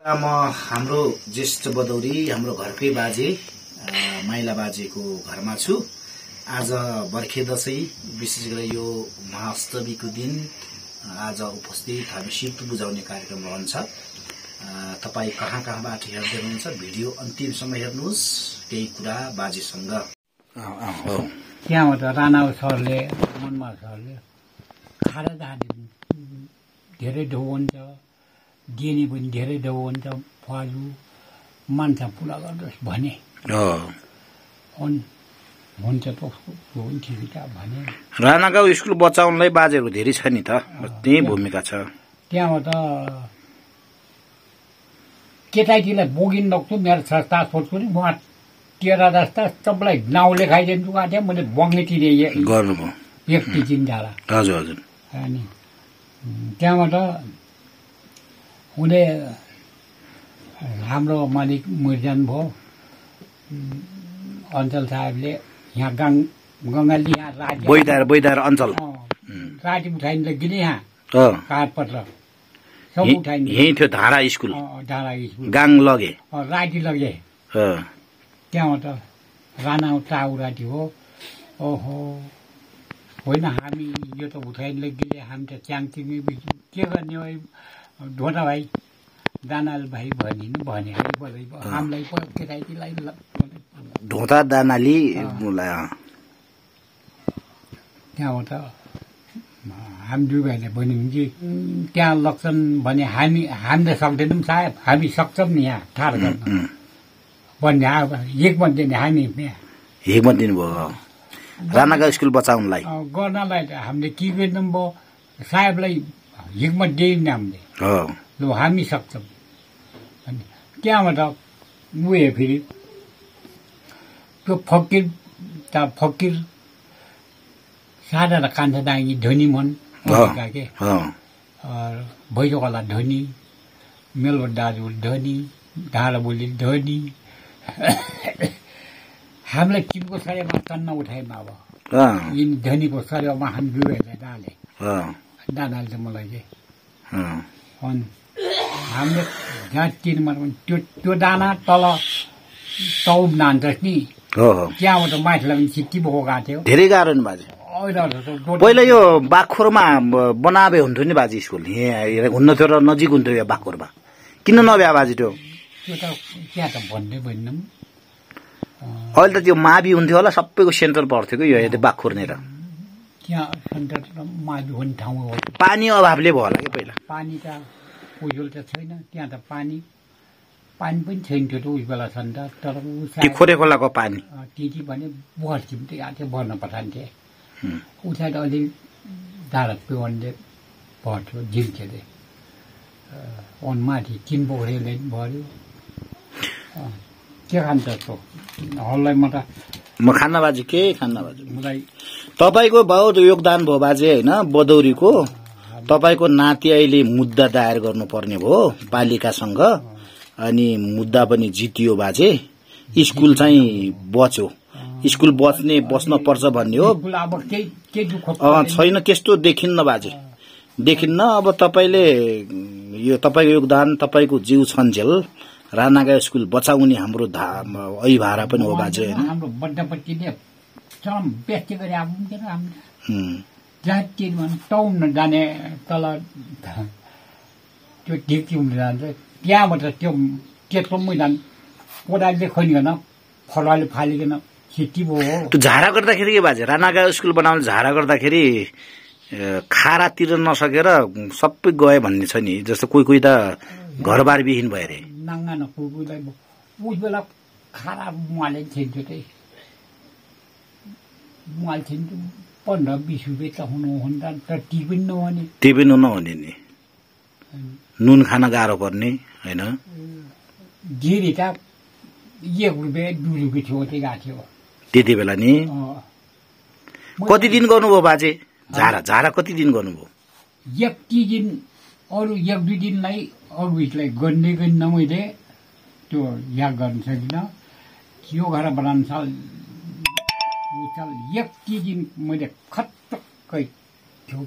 म हाम्रो ज्येष्ठ बदौरी हाम्रो घरकै बाजे माइला बाजेको घरमा छु। आज बर्खे दशैं विशेष गरी यो महाअष्टमीको दिन आज उपस्थित हामी शिव बुझाउने कार्यक्रम रहन्छ। तपाई कहाँबाट हेर्दै हुनुहुन्छ भिडियो अन्तिमसम्म हेर्नुहोस्। केही कुरा बाजेसँग त्यहाँबाट राणा सरले मनमा सरले खाना जाने धेरै ढौ हुन्छ, दिने पनि धेरै ढौ हुन्छ, फालु मान्छे पुरा गर्नुहोस् भने हुन्छ त हुन्छ भने राणागाउँ स्कुल बचाउनलाई बाजेहरू धेरै छ नि त, त्यही भूमिका छ। त्यहाँबाट केटाकेटीलाई बोकिन लग्छु मेरो संस्था सोध्छु नि उहाँ 13 जस्ता सबलाई नाउँ लेखाइदिन्छु गएको थिएँ मैले बग्ने तिरे गर्नुभयो व्यक्ति चिन्जाला। हजुर हजुर। अनि त्यहाँबाट उनले हाम्रो मालिक मरिजानु भयो। अञ्चल साहेबले यहाँ गङ्गाली यहाँ राति बैदार अञ्चल राति उठाइन् लगिने यहाँ काठपत्र सब उठाइन्। यही थियो धारा स्कुल गाङ लगे राति लगे। त्यहाँबाट राणा टाउ राति हो। ओहो होइन हामी यो त उठाइन् लगिले हामी त च्याङचिङै के गर्ने हो ढोटा भाइ दानाल भाइ भनिनु भने हामीलाई केटाकेटीलाई ढोटा दानाली त्यहाँबाट हामी दुई भाइले भन्यौँ कि त्यहाँ लग्छन् भने हामीले सक्दैनौँ साहेब हामी सक्छौँ नि यहाँ ठार गर्न भन्ने एक मत दिने हामी एक मत दिनुभयो राणागाउँ स्कुल बचाउनलाई गर्नलाई हामीले के गर्नु भयो साहेबलाई हिक्मत दिएन हामीले ल हामी सक्छौँ। अनि त्यहाँबाट उयो फेरि त्यो फकिर सादा र कान्छा डाँगी धनी मन के भैरवाला धनी मेलो दाजु धनी ढाँडा बोली धनी हामीलाई चिनको सरेमा तन्न उठाएमा अब यिनी धनीको सरेमा हामी दुवैलाई डाले दादाले चाहिँ मलाई चाहिँ अनि हामीले जहाँ चिनमा त्यो दाना तल तौब नान्छस् नि त्यहाँबाट माथिलाई पनि सिक्की बोको गएको थियो। धेरै गाह्रो नि बाजे। पहिला यो बाखुरमा बनाबे हुन्थ्यो नि बाजे स्कुल यहाँ हुन्न थियो र नजिक हुन्थ्यो यो बाखुरमा किन नभ्या बाजे त्यो त त्यहाँ त भन्दै भन्नौँ। अहिले त त्यो मावि हुन्थ्यो होला सबैको सेन्टर पर्थ्यो कि यो बाखुरनेर त्यहाँ सेन्टर मावि हुने ठाउँ हो। पानी अभावले भयो होला कि पहिला पानी त उज्जवल त छैन त्यहाँ त पानी पनि छैन थियो त उस बेला छन् त तर खोरे खोलाको पानी त्यति भने बर्थ्यौँ त यहाँ थियो भर्न पठान्थे उठाएर अलि डाँडा पिउनले भर्थ्यो झिल्केले माथि 3 पोखरीले भर्यो के खान्छ त हललाई म खान्न बाजे के खान्न बाजे मलाई तपाईको बहुत योगदान भयो बाजे होइन बदौरीको। तपाईको नाति अहिले मुद्दा दायर गर्नुपर्ने भयो पालिकासँग अनि मुद्दा पनि जितियो बाजे। स्कुल चाहिँ बच्यो स्कुल बस्न पर्छ भन्ने हो छैन त्यस्तो देखिन्न बाजे देखिन्न। अब तपाईले यो तपाईको योगदान तपाईको जीव छन्जेल राणागाउँ स्कुल बचाउने हाम्रो ऐभारा पनि हो बाजे हैन। हाम्रो बड्डापट्टिले चरम व्यक्ति गरे जहाँ चिनमा टाउन जाने तल त्यो ढिक्की हुन जान्छ त्यहाँबाट त्यो त्यत्रो मैदान कोदाले खनिकन फलाले फालिकन सिटी भयो। त्यो झारा गर्दाखेरि के बाजे राणागाउँ स्कुल बनाउन झारा गर्दाखेरि खारा तिर्न नसकेर सबै गए भन्ने छ नि जस्तो कोही त घरबार विहीन भयो अरे नाङ्गा नकुकुलाई उस बेला खारा मुहाले छिन्थ्यो त्यही मुहाल छिन्थ्यो 15-20 रुपियाँ त हुनुहुन्छ तर टी पनि नहुने नि नुन खान गाह्रो पर्ने होइन। गिरी त 1 रुपियाँ 2 रुपियाँ थियो त्यही गएको थियो त्यति बेला नि। कति दिन गर्नुभयो बाजे झारा कति दिन गर्नुभयो? 1 दिन अरू 1-2 दिनलाई अरू उसलाई गर्ने मैले त्यो याद गर्न सकिनँ। यो घर बनाउन साल 1 दिन मैले खत्तक्कै थियो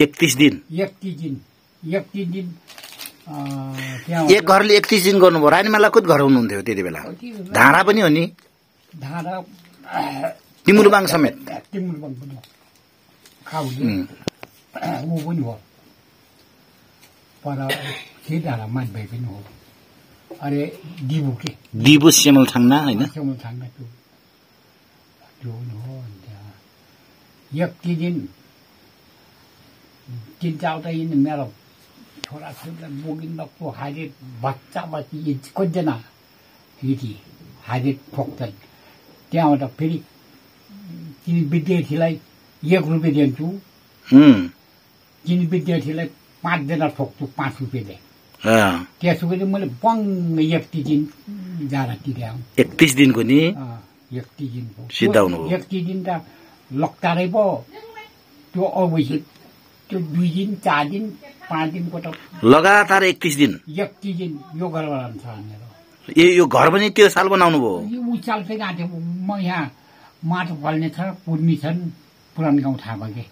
31 दिन 31 दिन एक घरले 31 दिन गर्नुभयो। रानीमाला कति घर हुनुहुन्थ्यो त्यति बेला? धारा पनि हो नि, धारा तिमुरबाङ समेत। तिमुरबाङ पनि हो, खाउले ऊ पनि हो, पर धारा माथि पनि हो। अरे दिबु के दिबु श्यामल थाङ्ना होइन, श्यामल थाङ्ना त्यो हो। एक दिन चिन्ता यिन मेरो छोराछोरीलाई बोकिनको हाजिर बच्चा बच्ची कतिजना यति हाजिर ठोक्छन्। त्यहाँबाट फेरि तिनी विद्यार्थीलाई 1 रुपियाँ दिन्छु, तिनी विद्यार्थीलाई 5 जना ठोक्छु 5 रुपियाँ दे। त्यसो गरी मैले बङ्ग 31 दिन जाँदा तिर्याउ। 31 दिनको नि 31 दिनको सिद्धाउनु। 31 दिन त लक्तारै पो त्यो अवश्य त्यो 2 दिन 4 दिन 5 दिनको त लगातार 31 दिन 31 दिन यो गरेर छ मेरो। यो घर पनि त्यो साल बनाउनु भयो? यो साल चाहिँ गएको थियो। म यहाँ माटो फल्ने छ, पुर्मी छन्, पुरानो गाउँ थाहा भयो कि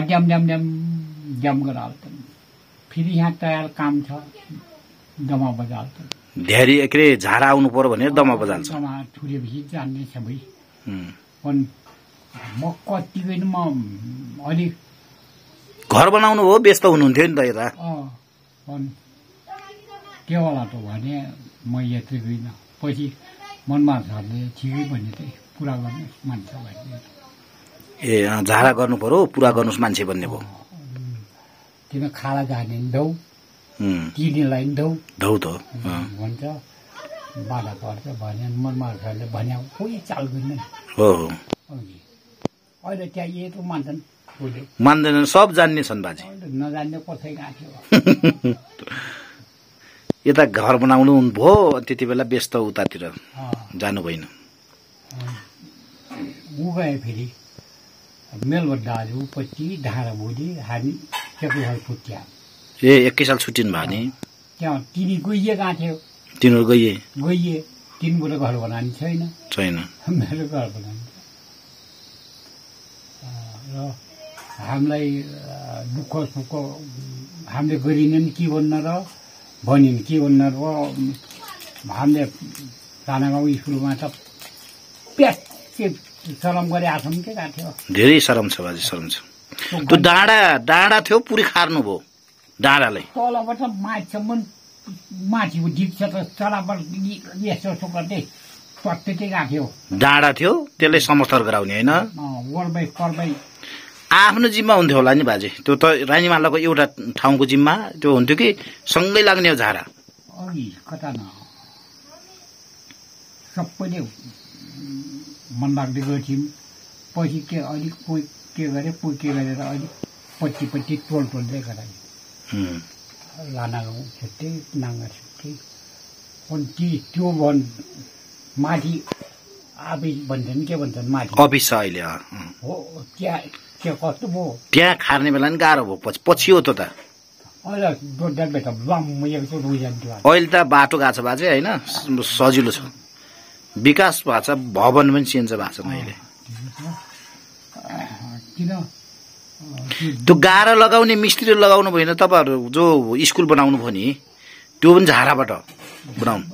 ड्याम ड्याम ड्याम ड्याम गरेर फेरि यहाँ तयार काम छ, दमा बजार धेरै एकरे झारा आउनु पर्यो भनेर दमा बजार छ। दमा ठुलेपछि जान्ने सबै। अनि म कतिकै म अलिक घर बनाउनु हो, व्यस्त हुनुहुन्थ्यो नि त यता। अनि केवाला त भने म यत्रै गइन। पछि मनमार्छहरूले ठिकै भने चाहिँ पुरा गर्ने मान्छे भन्ने। ए झारा गर्नु पर्यो, पुरा गर्नुहोस् मान्छे भन्ने भयो। किन खाला जाने दौ, तिनीलाई दौ दौ त भन्छ, बाधा पर्छ भने मनमार्छहरूले भने कोही चाल गर्दैन हो। अहिले त्यहाँ यत्रो मान्छन्, मान्दैनन्, सब जान्ने छन् बाजे, नजान्ने कसै गएको थियो। यता घर बनाउनु भयो, त्यति बेला व्यस्त उतातिर जानु भएन। ऊ गए फेरि मेलबट दाजु पछि धारा भोलि हामी 21 साल छुट्या। ए 21 साल छुट्टिनु भयो नि? त्यहाँ तिनी गइए गएको थियो। तिनीहरू गइए? तिनीबाट घर बनाउने छैन। मेरो घर बनाउने र हामीलाई दुःख सुख हामीले गरिने के भन्न र भनिन् के भन्न र हामीले सानागाउँ स्कुलमा त प्यास शरम गरे आछौँ के गएको थियो। धेरै शरम छ बाजे, शरम छ। त्यो डाँडा थियो, पुरै खार्नु भयो डाँडालाई। तलबाट माथिसम्म, माथिको डिप्छ त चराबाट यसो गर्दै सत्तै गएको थियो। डाँडा थियो, त्यसलाई समर्थन गराउने होइन, वरबाई परबाई आफ्नो जिम्मा हुन्थ्यो होला नि बाजे? त्यो त रानीमालाको एउटा ठाउँको जिम्मा त्यो हुन्थ्यो कि सँगै लाग्ने हो झारा? अघि कता न सबैले मन लाग्दै गर्थ्यौँ। पछि के अलिक कोही के गरे, कोही के गरेर अलिक पछि टोल्दै गरायो। लाना गाउँ छुट्टै, नाङ्गा छुट्टै। अनि त्यो माथि आफै भन्छन् के भन्छन् माथि अफिस छ अहिले हो। त्यहाँ के कस्तो भयो, त्यहाँ खार्ने बेला नि गाह्रो भयो। पछि हो त अहिले अहिले त बाटो गएको छ बाजे होइन, सजिलो छ, विकास भएको छ, भवन पनि चिन्छ भएको छ अहिले। त्यो गाह्रो लगाउने मिस्त्री लगाउनु भएन तपाईँहरू? जो स्कुल बनाउनु भयो नि, त्यो पनि झाराबाट बनाउनु?